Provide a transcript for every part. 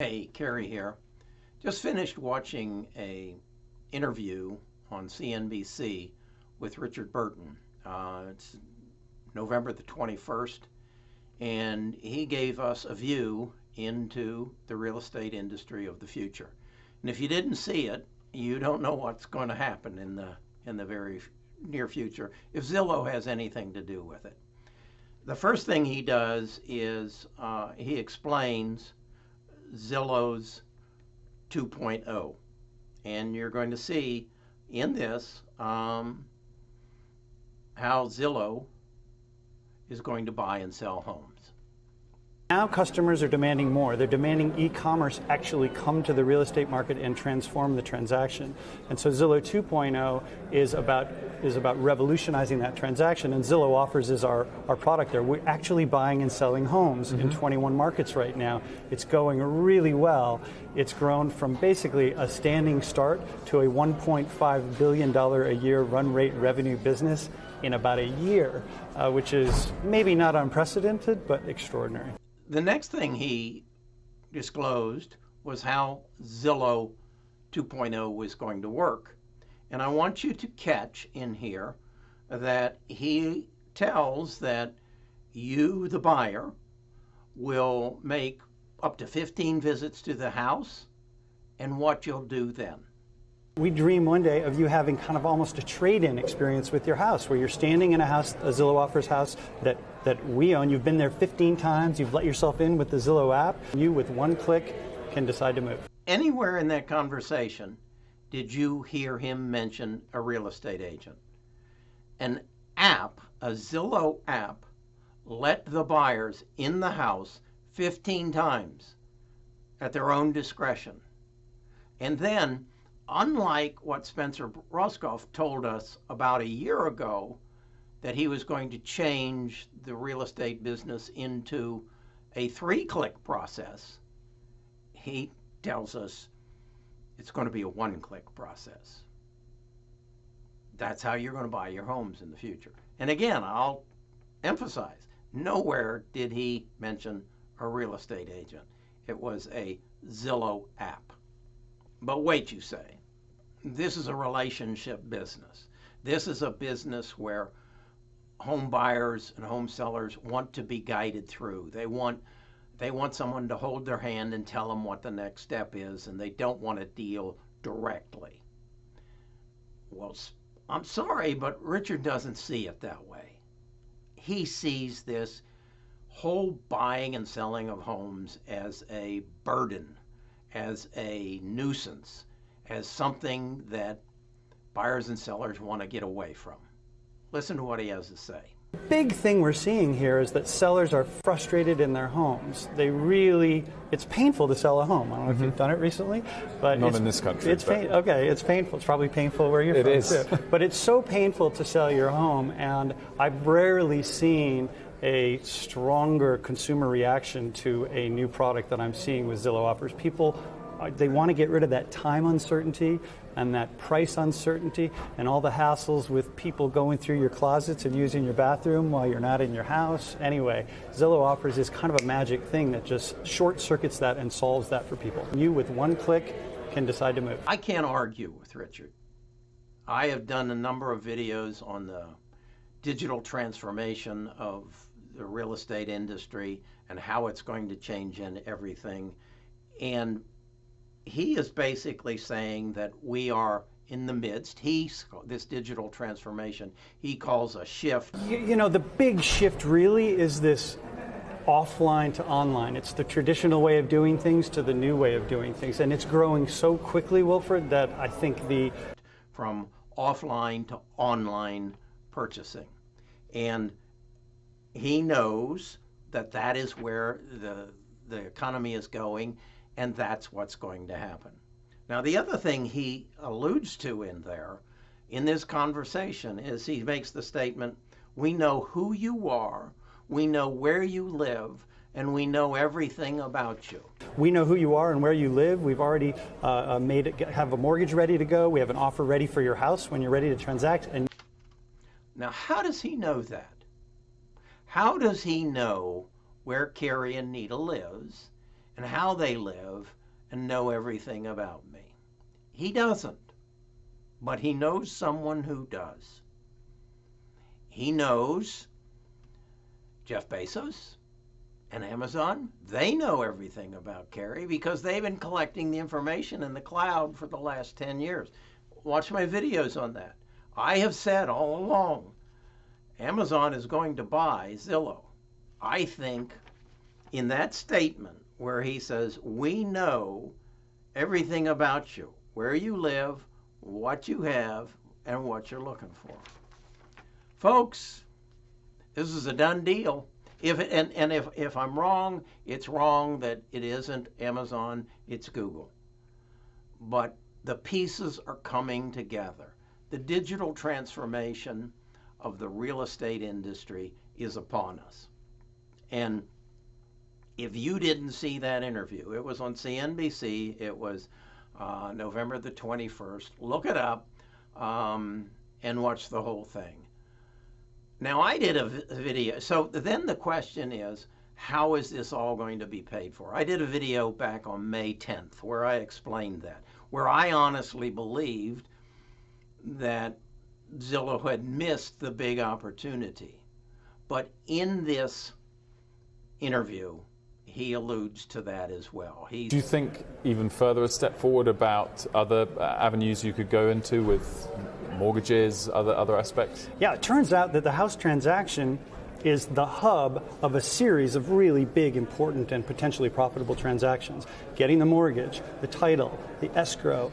Hey, Kerry here. Just finished watching a interview on CNBC with Richard Barton. It's November the 21st, and he gave us a view into the real estate industry of the future. And if you didn't see it, you don't know what's going to happen in the very near future if Zillow has anything to do with it. The first thing he does is he explains Zillow's 2.0, and you're going to see in this how Zillow is going to buy and sell homes. Now customers are demanding more. They're demanding e-commerce actually come to the real estate market and transform the transaction. And so Zillow 2.0 is about revolutionizing that transaction, and Zillow Offers is our product there. We're actually buying and selling homes in 21 markets right now. It's going really well. It's grown from basically a standing start to a $1.5 billion a year run rate revenue business in about a year, which is maybe not unprecedented, but extraordinary. The next thing he disclosed was how Zillow 2.0 was going to work. And I want you to catch in here that he tells that you, the buyer, will make up to 15 visits to the house and what you'll do then. We dream one day of you having kind of almost a trade-in experience with your house, where you're standing in a house, a Zillow Offers house that we own. You've been there 15 times. You've let yourself in with the Zillow app. You, with one click, can decide to move. Anywhere in that conversation, did you hear him mention a real estate agent? An app, a Zillow app, let the buyers in the house 15 times at their own discretion. And then, unlike what Spencer Roscoff told us about a year ago, that he was going to change the real estate business into a 3-click process, he tells us it's going to be a 1-click process. That's how you're going to buy your homes in the future. And again, I'll emphasize, nowhere did he mention a real estate agent. It was a Zillow app. But wait, you say. This is a relationship business. This is a business where home buyers and home sellers want to be guided through. They want someone to hold their hand and tell them what the next step is, and they don't want to deal directly. Well, I'm sorry, but Richard doesn't see it that way. He sees this whole buying and selling of homes as a burden, as a nuisance, as something that buyers and sellers want to get away from. Listen to what he has to say. The big thing we're seeing here is that sellers are frustrated in their homes. It's painful to sell a home. I don't know if you've done it recently, but not in this country. It's painful. It's probably painful where you're from. It is. Too. But it's so painful to sell your home, and I've rarely seen a stronger consumer reaction to a new product that I'm seeing with Zillow Offers. People, they want to get rid of that time uncertainty and that price uncertainty and all the hassles with people going through your closets and using your bathroom while you're not in your house. Anyway, Zillow Offers is kind of a magic thing that just short circuits that and solves that for people. You, with one click, can decide to move. I can't argue with Richard. I have done a number of videos on the digital transformation of the real estate industry and how it's going to change in everything. And he is basically saying that we are in the midst. This digital transformation, he calls a shift. You know, the big shift really is this offline to online. It's the traditional way of doing things to the new way of doing things. And it's growing so quickly, Wilfred, that I think from offline to online purchasing. And he knows that that is where the economy is going, and that's what's going to happen. Now, the other thing he alludes to in this conversation is he makes the statement, we know who you are, we know where you live, and we know everything about you. We know who you are and where you live. We've already have a mortgage ready to go. We have an offer ready for your house when you're ready to transact. And now, how does he know that? How does he know where Kerry and Nita lives and how they live and know everything about me. He doesn't, but he knows someone who does. He knows Jeff Bezos and Amazon. They know everything about Kerry because they've been collecting the information in the cloud for the last 10 years. Watch my videos on that. I have said all along, Amazon is going to buy Zillow. I think in that statement where he says, we know everything about you, where you live, what you have, and what you're looking for. Folks, this is a done deal. If I'm wrong, it's wrong that it isn't Amazon, it's Google. But the pieces are coming together. The digital transformation of the real estate industry is upon us. And if you didn't see that interview, it was on CNBC, it was November the 21st. Look it up and watch the whole thing. Now, I did a video. So then the question is, how is this all going to be paid for? I did a video back on May 10th where I explained that, where I honestly believed that Zillow had missed the big opportunity. But in this interview, he alludes to that as well. Do you think even further a step forward about other avenues you could go into with mortgages, other aspects? Yeah, it turns out that the house transaction is the hub of a series of really big, important, and potentially profitable transactions. Getting the mortgage, the title, the escrow,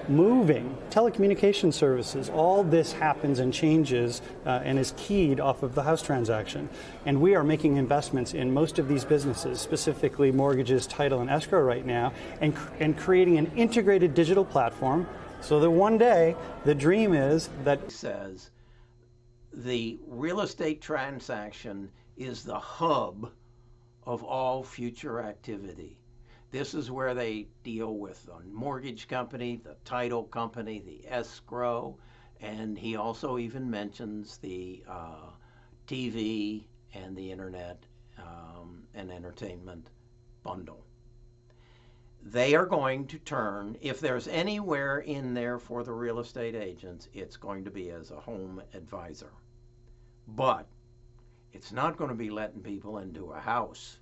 moving, telecommunication services, all this happens and changes and is keyed off of the house transaction. And we are making investments in most of these businesses, specifically mortgages, title, and escrow right now, and creating an integrated digital platform so that one day the dream is that says the real estate transaction is the hub of all future activity. This is where they deal with the mortgage company, the title company, the escrow, and he also even mentions the TV and the internet and entertainment bundle. They are going to turn, if there's anywhere in there for the real estate agents, it's going to be as a home advisor. But it's not going to be letting people into a house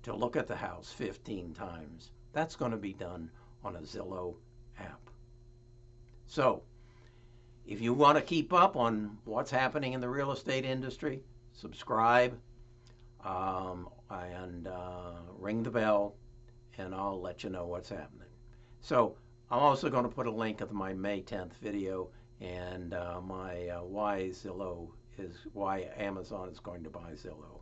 to look at the house 15 times. That's going to be done on a Zillow app. So, if you want to keep up on what's happening in the real estate industry, subscribe and ring the bell, and I'll let you know what's happening. So, I'm also going to put a link of my May 10th video and my why Amazon is going to buy Zillow.